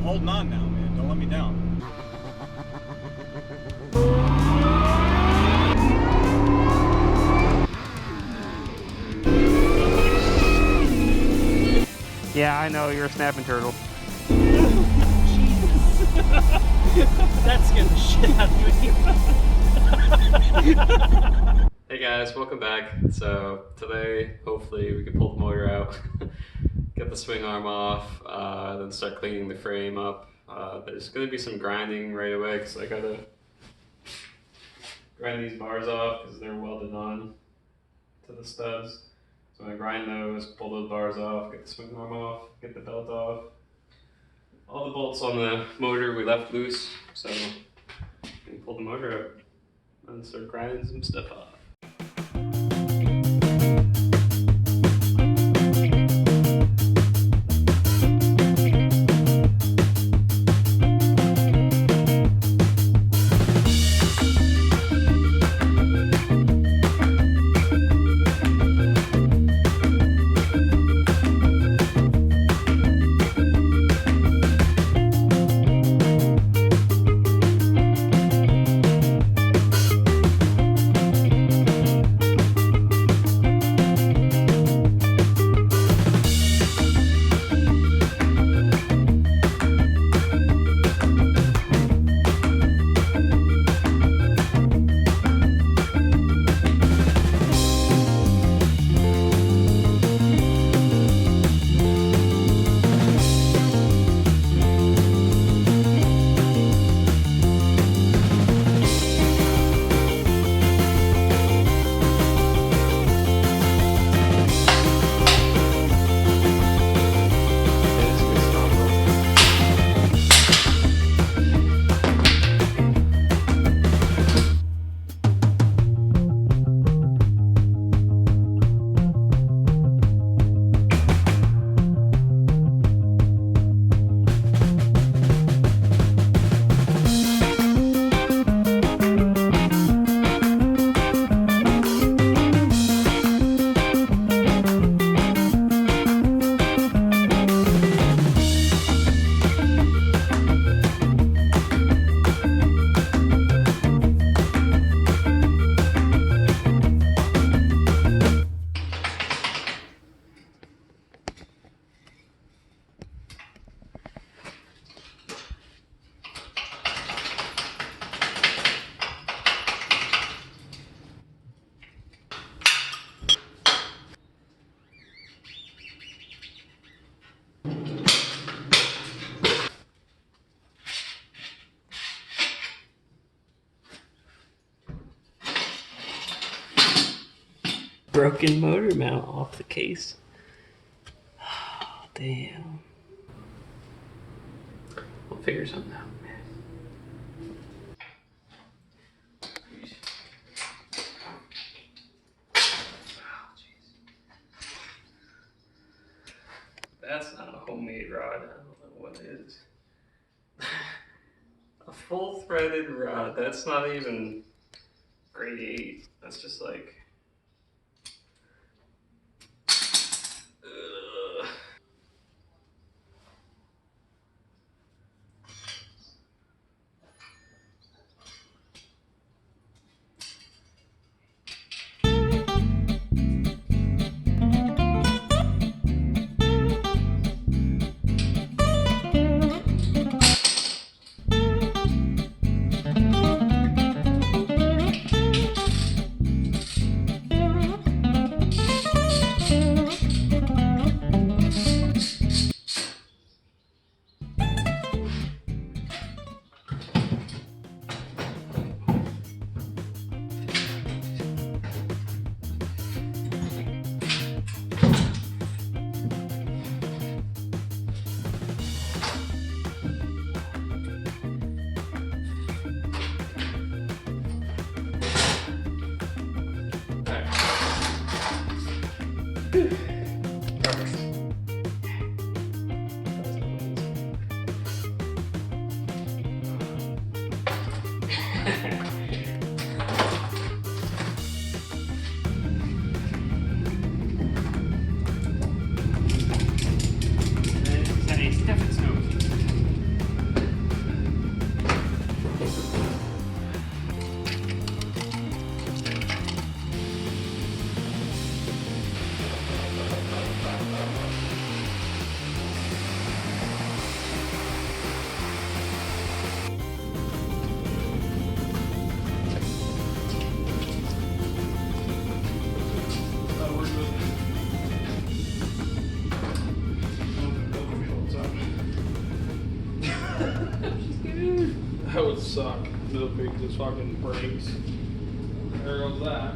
holding on now, man. Don't let me down. Yeah, I know, you're a snapping turtle. Jesus. That scared the shit out of me. Hey guys, welcome back. So today, hopefully we can pull the motor out, get the swing arm off, then start cleaning the frame up. There's going to be some grinding right away because I got to grind these bars off because they're welded on to the studs. So I'm going to grind those, pull those bars off, get the swing arm off, get the belt off. All the bolts on the motor we left loose, so we can pull the motor out and start grinding some stuff off. Broken motor mount off the case. Oh, damn. We'll figure something out, man. Oh, jeez. That's not a homemade rod. I don't know what it is. A full threaded rod. That's not even grade 8. That's just like. That would suck. No big just fucking breaks. There goes that.